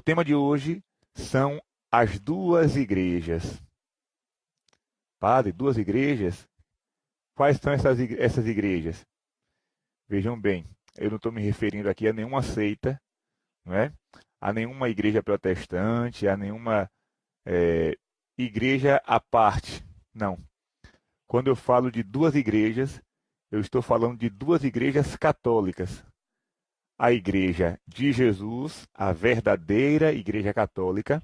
tema de hoje são as duas igrejas. Padre, duas igrejas? Quais são essas igrejas? Vejam bem, eu não estou me referindo aqui a nenhuma seita, não é? A nenhuma igreja protestante, a nenhuma igreja à parte. Não. Quando eu falo de duas igrejas, eu estou falando de duas igrejas católicas. A igreja de Jesus, a verdadeira igreja católica,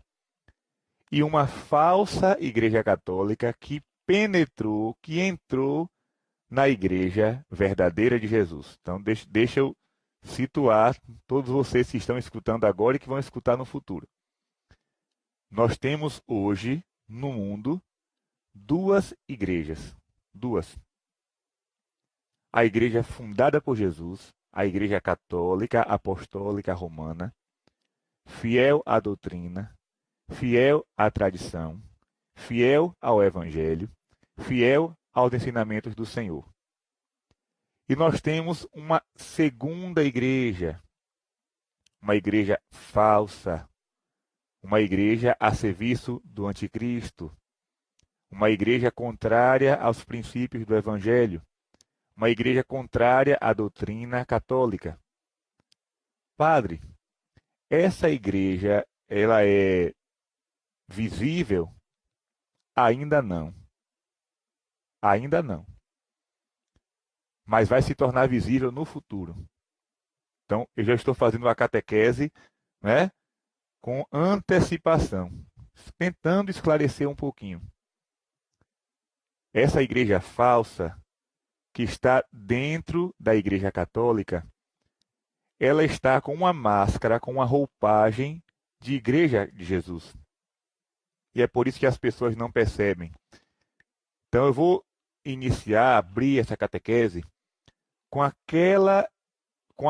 e uma falsa igreja católica que penetrou, que entrou na igreja verdadeira de Jesus. Então, deixa eu situar todos vocês que estão escutando agora e que vão escutar no futuro. Nós temos hoje, no mundo, duas igrejas. Duas. A igreja fundada por Jesus, a igreja católica, apostólica, romana, fiel à doutrina, fiel à tradição, fiel ao evangelho, fiel aos ensinamentos do Senhor. E nós temos uma segunda igreja, uma igreja falsa, uma igreja a serviço do anticristo, uma igreja contrária aos princípios do evangelho, uma igreja contrária à doutrina católica. Padre, essa igreja, ela é visível? Ainda não. Ainda não. Mas vai se tornar visível no futuro. Então, eu já estou fazendo uma catequese, né, com antecipação, tentando esclarecer um pouquinho. Essa igreja falsa, que está dentro da igreja católica, ela está com uma máscara, com uma roupagem de igreja de Jesus. E é por isso que as pessoas não percebem. Então eu vou abrir essa catequese com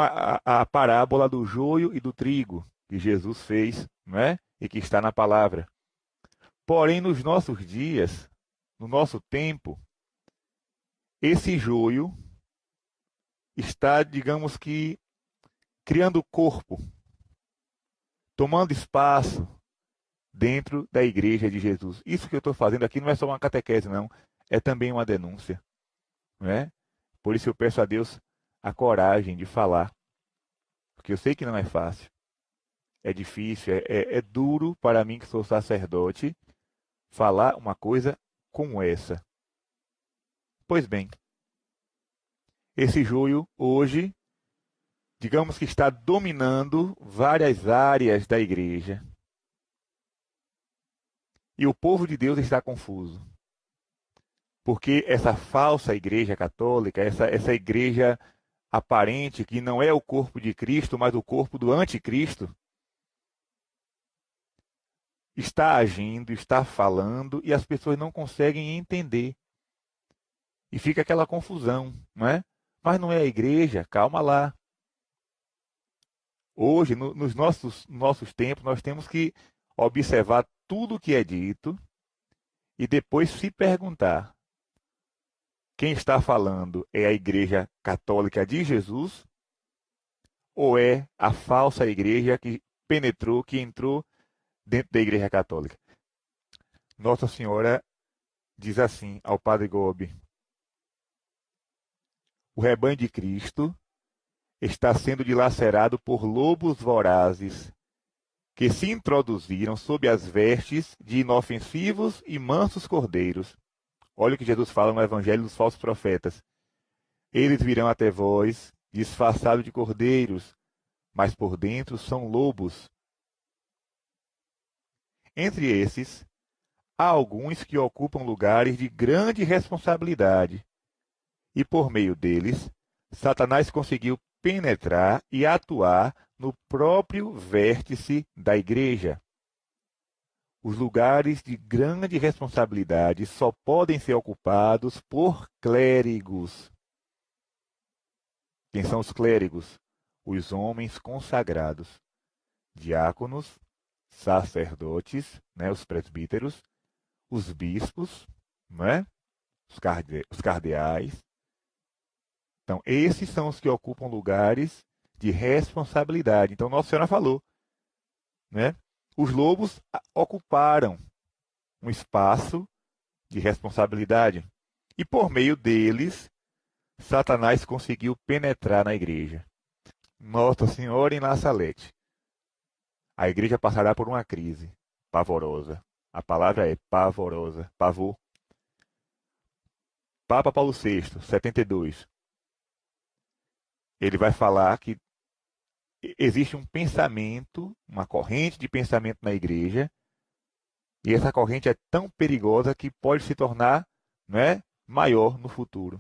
a parábola do joio e do trigo que Jesus fez, não é? E que está na palavra. Porém, nos nossos dias, no nosso tempo, esse joio está, digamos que, criando corpo, tomando espaço dentro da igreja de Jesus. Isso que eu estou fazendo aqui não é só uma catequese, não. É também uma denúncia. Não é? Por isso eu peço a Deus a coragem de falar. Porque eu sei que não é fácil. É difícil, é duro para mim que sou sacerdote falar uma coisa como essa. Pois bem, esse joio hoje, digamos que está dominando várias áreas da igreja. E o povo de Deus está confuso. Porque essa falsa igreja católica, essa igreja aparente, que não é o corpo de Cristo, mas o corpo do anticristo, está agindo, está falando, e as pessoas não conseguem entender. E fica aquela confusão, não é? Mas não é a igreja, calma lá. Hoje, nos nossos tempos, nós temos que observar tudo o que é dito e depois se perguntar: quem está falando é a igreja católica de Jesus ou é a falsa igreja que penetrou, que entrou dentro da igreja católica? Nossa Senhora diz assim ao Padre Gobi: o rebanho de Cristo está sendo dilacerado por lobos vorazes que se introduziram sob as vestes de inofensivos e mansos cordeiros. Olha o que Jesus fala no Evangelho dos falsos profetas. Eles virão até vós, disfarçados de cordeiros, mas por dentro são lobos. Entre esses, há alguns que ocupam lugares de grande responsabilidade, e por meio deles, Satanás conseguiu penetrar e atuar no próprio vértice da igreja. Os lugares de grande responsabilidade só podem ser ocupados por clérigos. Quem são os clérigos? Os homens consagrados, diáconos, sacerdotes, né, os presbíteros, os bispos, né, os cardeais. Então, esses são os que ocupam lugares de responsabilidade. Então, Nossa Senhora falou, né? Os lobos ocuparam um espaço de responsabilidade. E por meio deles, Satanás conseguiu penetrar na igreja. Nossa Senhora em La Salette. A igreja passará por uma crise pavorosa. A palavra é pavorosa, pavor. Papa Paulo VI, 72. Ele vai falar que existe um pensamento, uma corrente de pensamento na igreja, e essa corrente é tão perigosa que pode se tornar, não é, maior no futuro.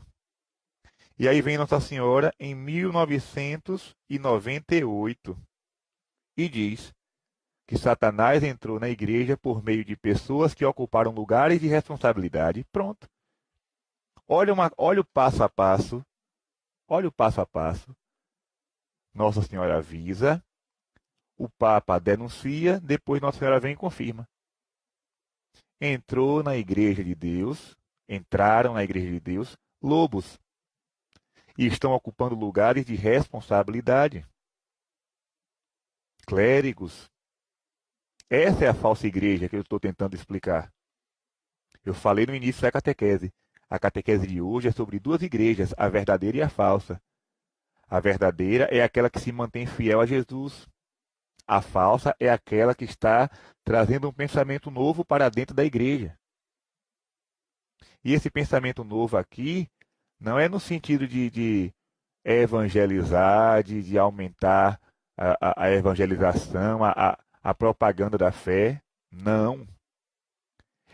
E aí vem Nossa Senhora em 1998 e diz que Satanás entrou na igreja por meio de pessoas que ocuparam lugares de responsabilidade. Pronto. Olha o passo a passo. Olha o passo a passo. Nossa Senhora avisa, o Papa denuncia, depois Nossa Senhora vem e confirma. Entraram na igreja de Deus lobos e estão ocupando lugares de responsabilidade. Clérigos. Essa é a falsa igreja que eu estou tentando explicar. Eu falei no início da catequese. A catequese de hoje é sobre duas igrejas, a verdadeira e a falsa. A verdadeira é aquela que se mantém fiel a Jesus. A falsa é aquela que está trazendo um pensamento novo para dentro da igreja. E esse pensamento novo aqui não é no sentido de evangelizar, de aumentar a evangelização, a propaganda da fé. Não.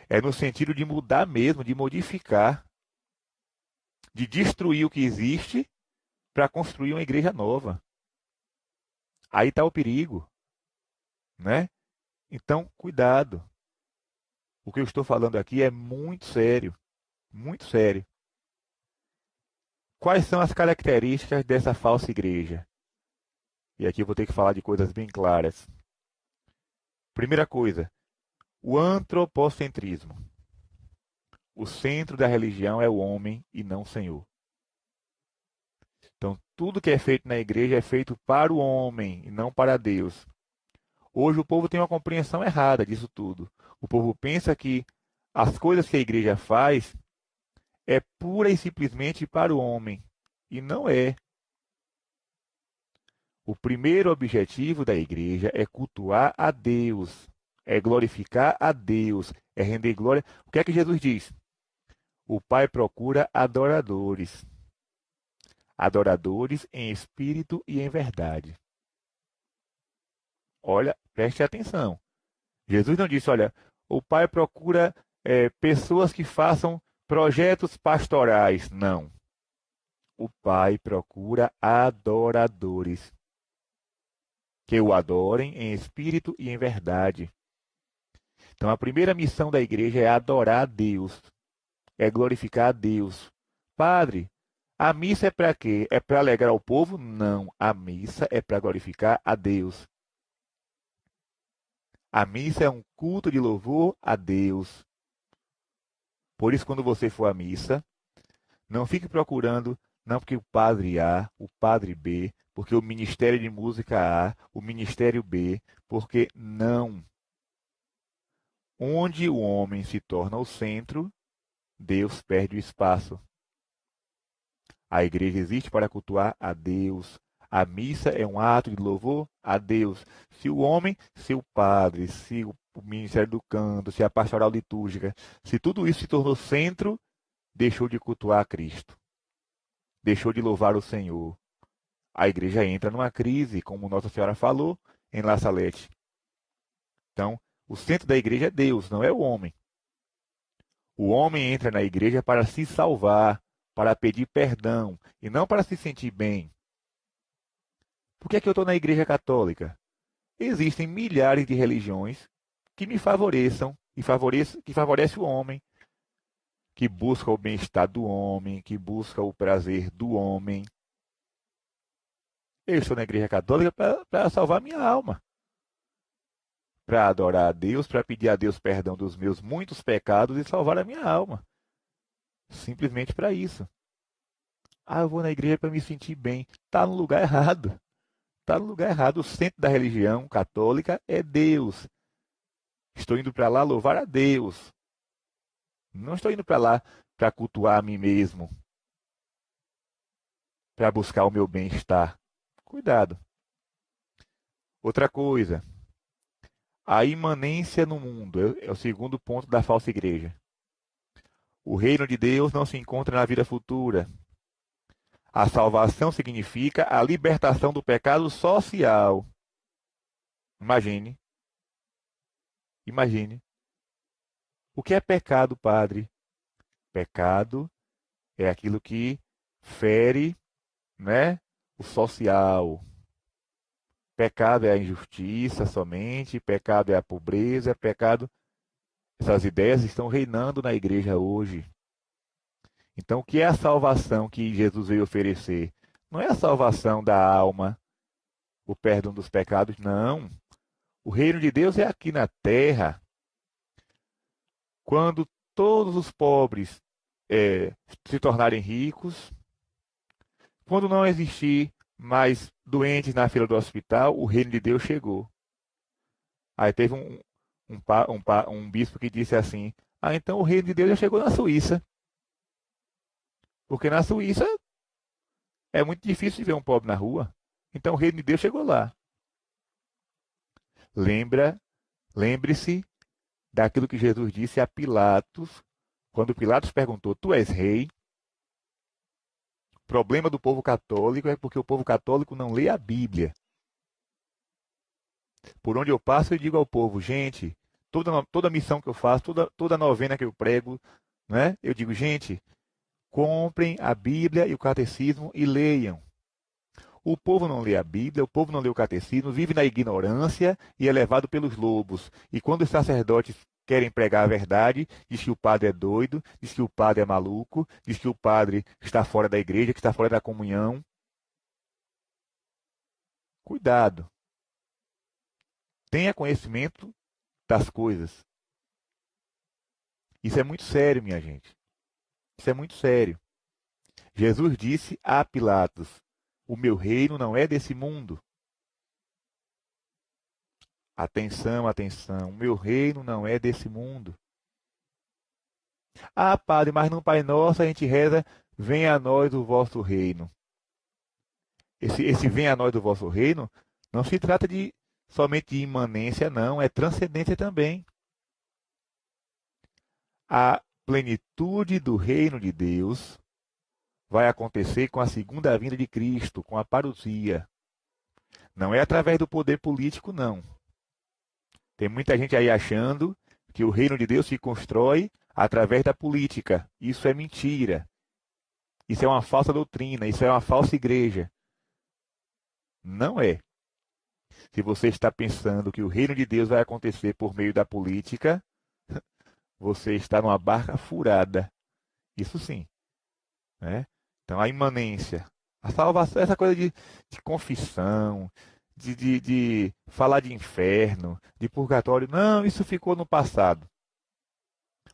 É no sentido de mudar mesmo, de modificar, de destruir o que existe para construir uma igreja nova. Aí está o perigo, né? Então, cuidado. O que eu estou falando aqui é muito sério, muito sério. Quais são as características dessa falsa igreja? E aqui eu vou ter que falar de coisas bem claras. Primeira coisa, o antropocentrismo. O centro da religião é o homem e não o Senhor. Então, tudo que é feito na igreja é feito para o homem e não para Deus. Hoje o povo tem uma compreensão errada disso tudo. O povo pensa que as coisas que a igreja faz é pura e simplesmente para o homem. E não é. O primeiro objetivo da igreja é cultuar a Deus, é glorificar a Deus, é render glória. O que é que Jesus diz? O Pai procura adoradores. Adoradores em espírito e em verdade. Olha, preste atenção. Jesus não disse, olha, o Pai procura pessoas que façam projetos pastorais. Não. O Pai procura adoradores. Que o adorem em espírito e em verdade. Então, a primeira missão da igreja é adorar a Deus. É glorificar a Deus. Padre, a missa é para quê? É para alegrar o povo? Não. A missa é para glorificar a Deus. A missa é um culto de louvor a Deus. Por isso, quando você for à missa, não fique procurando, não porque o padre A, o padre B, porque o ministério de música A, o ministério B, porque não. Onde o homem se torna o centro, Deus perde o espaço. A igreja existe para cultuar a Deus. A missa é um ato de louvor a Deus. Se o homem, se o padre, se o ministério do canto, se a pastoral litúrgica, se tudo isso se tornou centro, deixou de cultuar a Cristo. Deixou de louvar o Senhor. A igreja entra numa crise, como Nossa Senhora falou em La Salette. Então, o centro da igreja é Deus, não é o homem. O homem entra na igreja para se salvar, para pedir perdão, e não para se sentir bem. Por que é que eu estou na igreja católica? Existem milhares de religiões que me favoreçam, que favorecem o homem, que buscam o bem-estar do homem, que buscam o prazer do homem. Eu estou na igreja católica para salvar minha alma. Para adorar a Deus, para pedir a Deus perdão dos meus muitos pecados e salvar a minha alma. Simplesmente para isso. Ah, eu vou na igreja para me sentir bem. Está no lugar errado. Está no lugar errado. O centro da religião católica é Deus. Estou indo para lá louvar a Deus. Não estou indo para lá para cultuar a mim mesmo, para buscar o meu bem-estar. Cuidado. Outra coisa, a imanência no mundo é o segundo ponto da falsa igreja. O reino de Deus não se encontra na vida futura. A salvação significa a libertação do pecado social. Imagine. Imagine. O que é pecado, padre? Pecado é aquilo que fere, né, o social. Pecado é a injustiça somente, pecado é a pobreza, pecado. Essas ideias estão reinando na igreja hoje. Então, o que é a salvação que Jesus veio oferecer? Não é a salvação da alma, o perdão dos pecados, não. O reino de Deus é aqui na terra. Quando todos os pobres se tornarem ricos, quando não existir mais doentes na fila do hospital, o reino de Deus chegou. Aí teve um bispo que disse assim: ah, então o reino de Deus já chegou na Suíça. Porque na Suíça é muito difícil de ver um pobre na rua. Então o reino de Deus chegou lá. Lembre-se daquilo que Jesus disse a Pilatos, quando Pilatos perguntou: tu és rei? O problema do povo católico é porque o povo católico não lê a Bíblia. Por onde eu passo, eu digo ao povo: gente, toda missão que eu faço, toda novena que eu prego, né? Eu digo: gente, comprem a Bíblia e o catecismo e leiam. O povo não lê a Bíblia, o povo não lê o catecismo, vive na ignorância e é levado pelos lobos. E quando os sacerdotes querem pregar a verdade, diz que o padre é doido, diz que o padre é maluco, diz que o padre está fora da igreja, que está fora da comunhão. Cuidado. Tenha conhecimento das coisas. Isso é muito sério, minha gente. Isso é muito sério. Jesus disse a Pilatos: o meu reino não é desse mundo. Atenção, atenção. O meu reino não é desse mundo. Ah, padre, mas no Pai Nosso a gente reza: venha a nós o vosso reino. Esse venha a nós do vosso reino não se trata somente de imanência, não. É transcendência também. A plenitude do reino de Deus vai acontecer com a segunda vinda de Cristo, com a parousia. Não é através do poder político, não. Tem muita gente aí achando que o reino de Deus se constrói através da política. Isso é mentira. Isso é uma falsa doutrina, isso é uma falsa igreja. Não é. Se você está pensando que o reino de Deus vai acontecer por meio da política, você está numa barca furada. Isso sim. Né? Então, a imanência, a salvação, essa coisa de confissão, de falar de inferno, de purgatório, não, isso ficou no passado.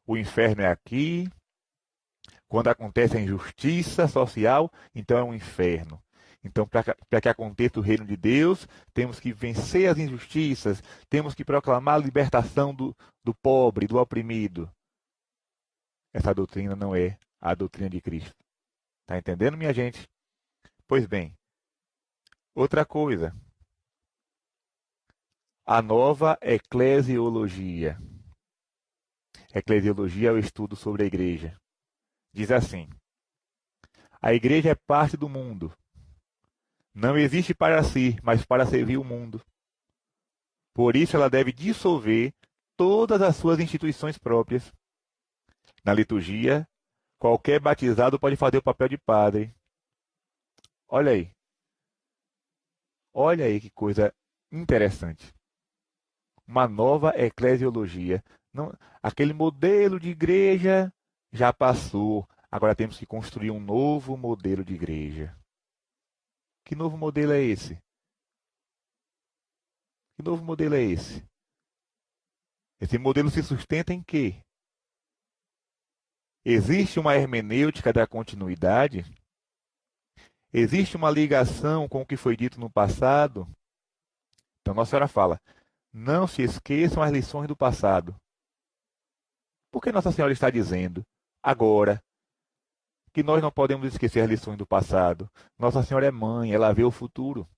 O inferno é aqui. Quando acontece a injustiça social, então é um inferno. Então, para que aconteça o reino de Deus, temos que vencer as injustiças, temos que proclamar a libertação do pobre, do oprimido. Essa doutrina não é a doutrina de Cristo. Está entendendo, minha gente? Pois bem, outra coisa. A nova eclesiologia. Eclesiologia é o estudo sobre a igreja. Diz assim: a igreja é parte do mundo. Não existe para si, mas para servir o mundo. Por isso ela deve dissolver todas as suas instituições próprias. Na liturgia, qualquer batizado pode fazer o papel de padre. Olha aí. Olha aí que coisa interessante. Uma nova eclesiologia. Não, aquele modelo de igreja já passou. Agora temos que construir um novo modelo de igreja. Que novo modelo é esse? Que novo modelo é esse? Esse modelo se sustenta em quê? Existe uma hermenêutica da continuidade? Existe uma ligação com o que foi dito no passado? Então, Nossa Senhora fala: não se esqueçam as lições do passado. Por que Nossa Senhora está dizendo, agora, que nós não podemos esquecer as lições do passado? Nossa Senhora é mãe, ela vê o futuro.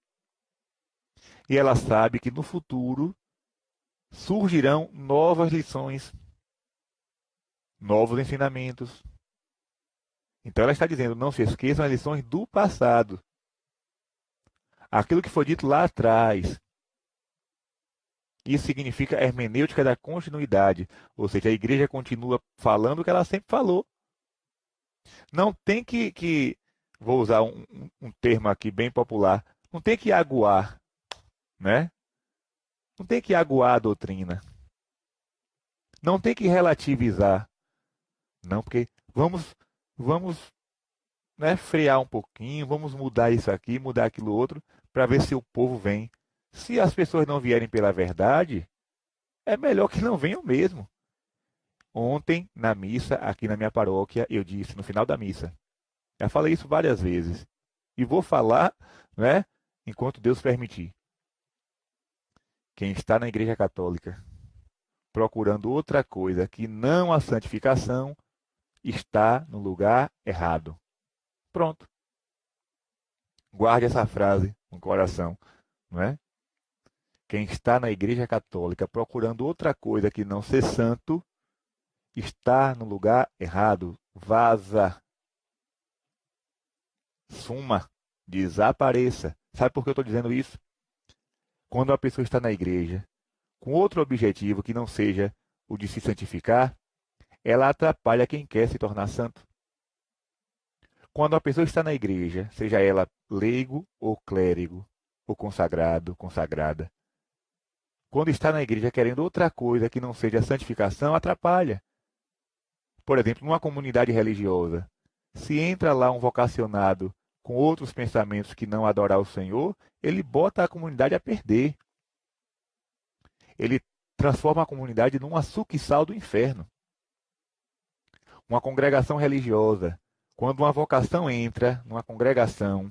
E ela sabe que no futuro surgirão novas lições, novos ensinamentos. Então ela está dizendo, não se esqueçam as lições do passado. Aquilo que foi dito lá atrás. Isso significa hermenêutica da continuidade. Ou seja, a igreja continua falando o que ela sempre falou. Não tem vou usar um termo aqui bem popular, não tem que aguar, né? Não tem que aguar a doutrina. Não tem que relativizar. Não, porque vamos né, frear um pouquinho, vamos mudar isso aqui, mudar aquilo outro, para ver se o povo vem. Se as pessoas não vierem pela verdade, é melhor que não venham mesmo. Ontem, na missa, aqui na minha paróquia, eu disse no final da missa. Já falei isso várias vezes. E vou falar, né, enquanto Deus permitir. Quem está na Igreja Católica procurando outra coisa que não a santificação, está no lugar errado. Pronto. Guarde essa frase no coração, não é? Quem está na Igreja Católica procurando outra coisa que não ser santo, está no lugar errado. Vaza. Suma. Desapareça. Sabe por que eu estou dizendo isso? Quando uma pessoa está na igreja com outro objetivo que não seja o de se santificar, ela atrapalha quem quer se tornar santo. Quando a pessoa está na igreja, seja ela leigo ou clérigo, ou consagrado, consagrada, quando está na igreja querendo outra coisa que não seja a santificação, atrapalha. Por exemplo, numa comunidade religiosa, se entra lá um vocacionado com outros pensamentos que não adorar o Senhor, ele bota a comunidade a perder. Ele transforma a comunidade num açuque-sal do inferno. Uma congregação religiosa, quando uma vocação entra numa congregação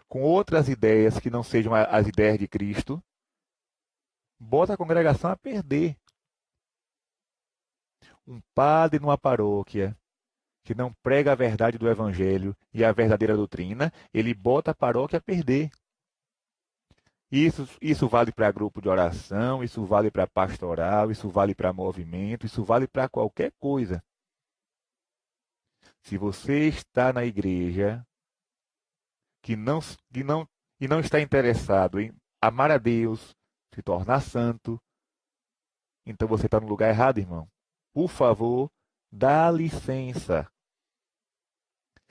com outras ideias que não sejam as ideias de Cristo, bota a congregação a perder. Um padre numa paróquia que não prega a verdade do Evangelho e a verdadeira doutrina, ele bota a paróquia a perder. Isso vale para grupo de oração, isso vale para pastoral, isso vale para movimento, isso vale para qualquer coisa. Se você está na igreja e não está interessado em amar a Deus, se tornar santo, então você está no lugar errado, irmão. Por favor, dá licença.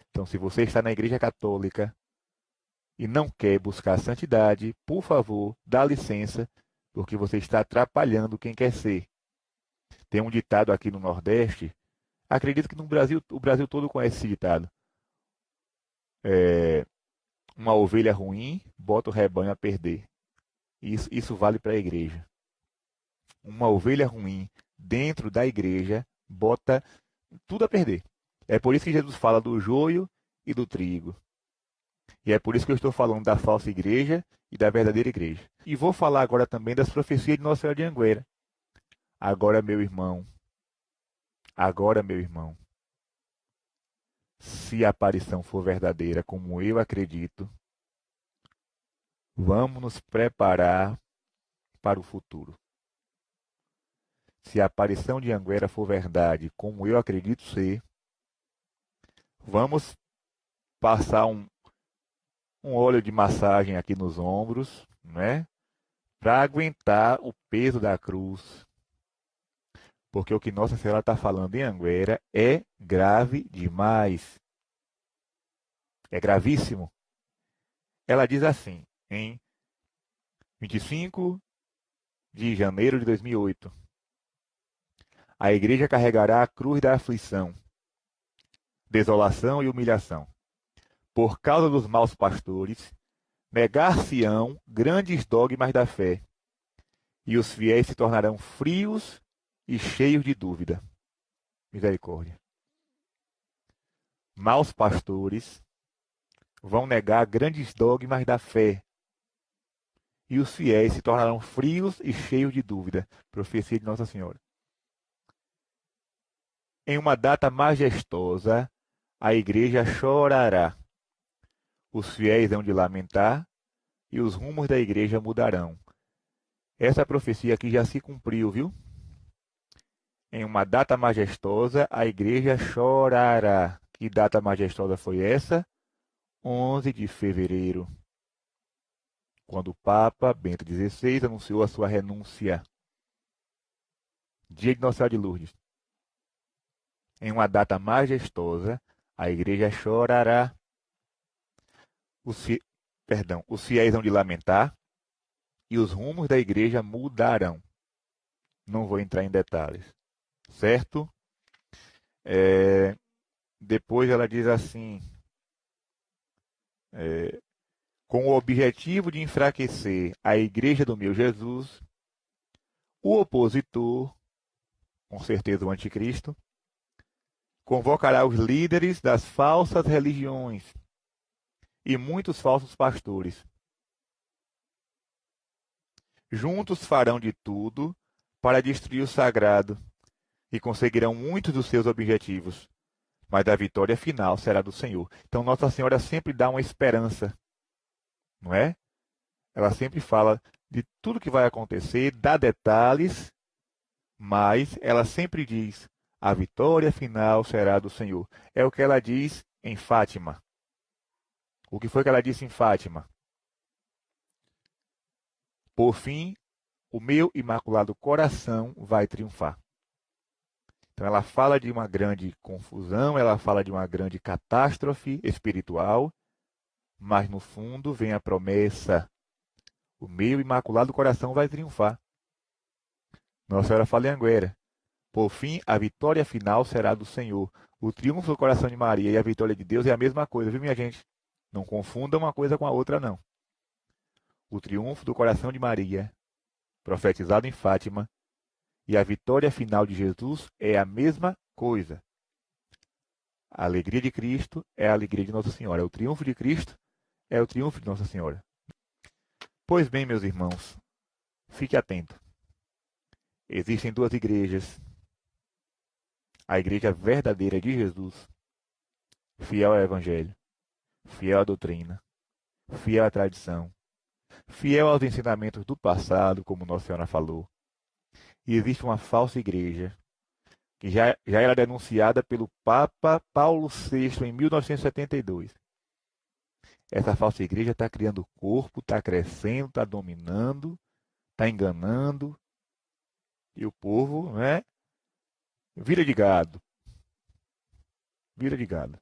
Então, se você está na Igreja Católica e não quer buscar a santidade, por favor, dá licença, porque você está atrapalhando quem quer ser. Tem um ditado aqui no Nordeste, acredito que no Brasil, o Brasil todo conhece esse ditado. Uma ovelha ruim bota o rebanho a perder. Isso vale para a igreja. Uma ovelha ruim dentro da igreja bota tudo a perder. É por isso que Jesus fala do joio e do trigo. E é por isso que eu estou falando da falsa igreja e da verdadeira igreja. E vou falar agora também das profecias de Nossa Senhora de Anguera. Agora, meu irmão, se a aparição for verdadeira, como eu acredito, vamos nos preparar para o futuro. Se a aparição de Anguera for verdade, como eu acredito ser, vamos passar um óleo de massagem aqui nos ombros, né? Para aguentar o peso da cruz. Porque o que Nossa Senhora está falando em Anguera é grave demais. É gravíssimo. Ela diz assim, em 25 de janeiro de 2008. A igreja carregará a cruz da aflição, desolação e humilhação. Por causa dos maus pastores, negar-se-ão grandes dogmas da fé, e os fiéis se tornarão frios e cheios de dúvida. Misericórdia. Maus pastores vão negar grandes dogmas da fé, e os fiéis se tornarão frios e cheios de dúvida. Profecia de Nossa Senhora. Em uma data majestosa, a igreja chorará. Os fiéis hão de lamentar e os rumos da igreja mudarão. Essa profecia aqui já se cumpriu, viu? Em uma data majestosa, a igreja chorará. Que data majestosa foi essa? 11 de fevereiro, quando o Papa Bento XVI anunciou a sua renúncia. Dia de Nossa Senhora de Lourdes. Em uma data majestosa, a igreja chorará. Os fiéis hão de lamentar e os rumos da igreja mudarão. Não vou entrar em detalhes, certo? Depois ela diz assim, com o objetivo de enfraquecer a igreja do meu Jesus, o opositor, com certeza o anticristo, convocará os líderes das falsas religiões e muitos falsos pastores. Juntos farão de tudo para destruir o sagrado e conseguirão muitos dos seus objetivos, mas a vitória final será do Senhor. Então Nossa Senhora sempre dá uma esperança, não é? Ela sempre fala de tudo que vai acontecer, dá detalhes, mas ela sempre diz: a vitória final será do Senhor. É o que ela diz em Fátima. O que foi que ela disse em Fátima? Por fim, o meu imaculado coração vai triunfar. Então ela fala de uma grande confusão, ela fala de uma grande catástrofe espiritual, mas no fundo vem a promessa: o meu imaculado coração vai triunfar. Nossa Senhora fala em Anguera: por fim, a vitória final será do Senhor. O triunfo do coração de Maria e a vitória de Deus é a mesma coisa, viu, minha gente? Não confunda uma coisa com a outra, não. O triunfo do coração de Maria, profetizado em Fátima, e a vitória final de Jesus é a mesma coisa. A alegria de Cristo é a alegria de Nossa Senhora. O triunfo de Cristo é o triunfo de Nossa Senhora. Pois bem, meus irmãos, fique atento. Existem duas igrejas. A igreja verdadeira de Jesus, fiel ao Evangelho, fiel à doutrina, fiel à tradição, fiel aos ensinamentos do passado, como Nossa Senhora falou. E existe uma falsa igreja, que já era denunciada pelo Papa Paulo VI em 1972. Essa falsa igreja está criando corpo, está crescendo, está dominando, está enganando, e o povo, né, vira de gado. Vira de gado.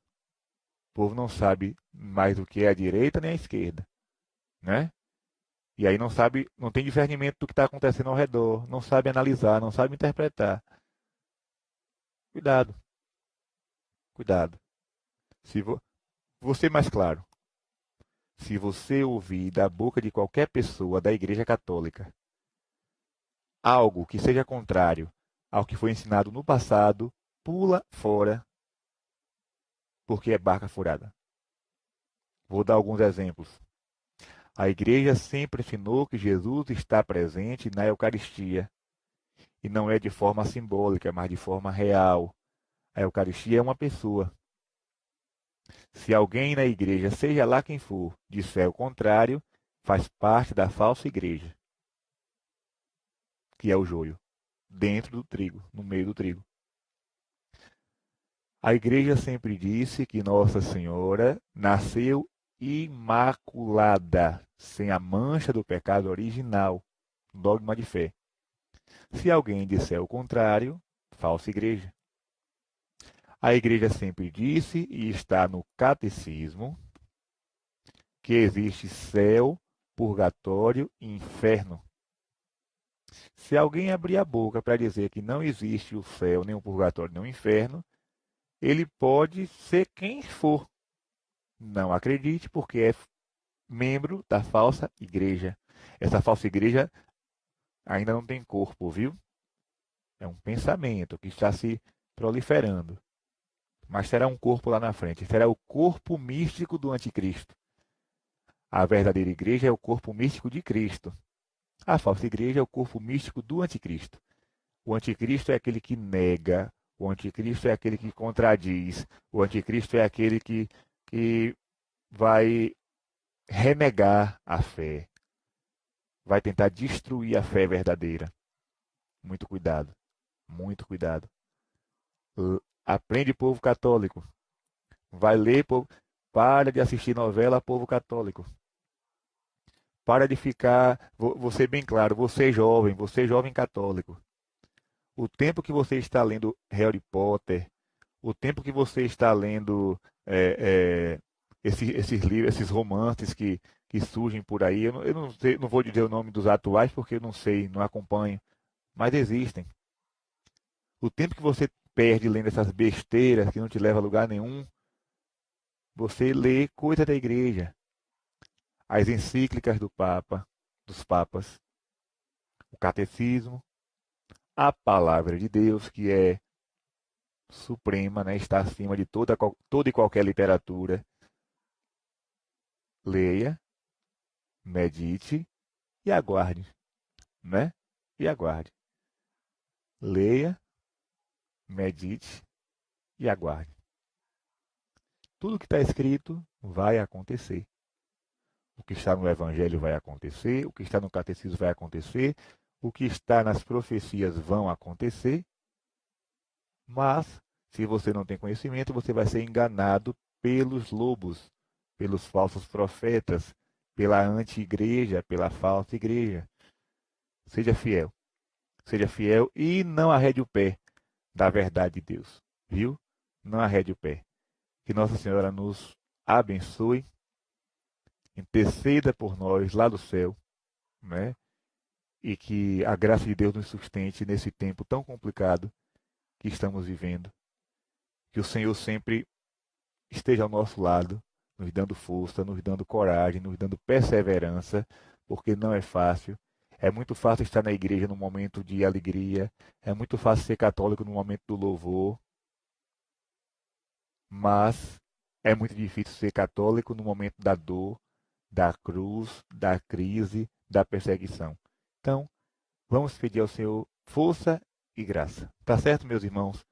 O povo não sabe mais o que é a direita nem a esquerda, né? E aí não sabe, não tem discernimento do que está acontecendo ao redor, não sabe analisar, não sabe interpretar. Cuidado, cuidado. Vou ser mais claro. Se você ouvir da boca de qualquer pessoa da Igreja Católica algo que seja contrário ao que foi ensinado no passado, pula fora, porque é barca furada. Vou dar alguns exemplos. A igreja sempre ensinou que Jesus está presente na Eucaristia. E não é de forma simbólica, mas de forma real. A Eucaristia é uma pessoa. Se alguém na igreja, seja lá quem for, disser o contrário, faz parte da falsa igreja, que é o joio, dentro do trigo, no meio do trigo. A igreja sempre disse que Nossa Senhora nasceu imaculada, sem a mancha do pecado original, dogma de fé. Se alguém disser o contrário, falsa igreja. A igreja sempre disse, e está no catecismo, que existe céu, purgatório e inferno. Se alguém abrir a boca para dizer que não existe o céu, nem o purgatório, nem o inferno, ele pode ser quem for. Não acredite, porque é membro da falsa igreja. Essa falsa igreja ainda não tem corpo, viu? É um pensamento que está se proliferando. Mas será um corpo lá na frente. Será o corpo místico do anticristo. A verdadeira igreja é o corpo místico de Cristo. A falsa igreja é o corpo místico do anticristo. O anticristo é aquele que nega, o anticristo é aquele que contradiz, o anticristo é aquele que vai renegar a fé, vai tentar destruir a fé verdadeira. Muito cuidado, muito cuidado. Aprende, povo católico. Vai ler, povo. Para de assistir novela, povo católico. Para de ficar. Vou ser bem claro, você jovem católico. O tempo que você está lendo Harry Potter, o tempo que você está lendo esses livros, esses romances que surgem por aí, eu não, sei, não vou dizer o nome dos atuais porque eu não sei, não acompanho, mas existem. O tempo que você perde lendo essas besteiras que não te levam a lugar nenhum, você lê coisa da igreja, as encíclicas do Papa, dos papas, o catecismo, a palavra de Deus, que é suprema, né? Está acima de toda e qualquer literatura. Leia, medite e aguarde, né? E aguarde. Leia, medite e aguarde. Tudo que está escrito vai acontecer. O que está no Evangelho vai acontecer, o que está no Catecismo vai acontecer, o que está nas profecias vão acontecer, mas se você não tem conhecimento, você vai ser enganado pelos lobos, pelos falsos profetas, pela anti-igreja, pela falsa igreja. Seja fiel e não arrede o pé da verdade de Deus, viu? Não arrede o pé. Que Nossa Senhora nos abençoe, interceda por nós lá do céu, né? E que a graça de Deus nos sustente nesse tempo tão complicado que estamos vivendo. Que o Senhor sempre esteja ao nosso lado, nos dando força, nos dando coragem, nos dando perseverança, porque não é fácil. É muito fácil estar na igreja no momento de alegria, é muito fácil ser católico no momento do louvor, mas é muito difícil ser católico no momento da dor, da cruz, da crise, da perseguição. Então, vamos pedir ao Senhor força e graça. Tá certo, meus irmãos?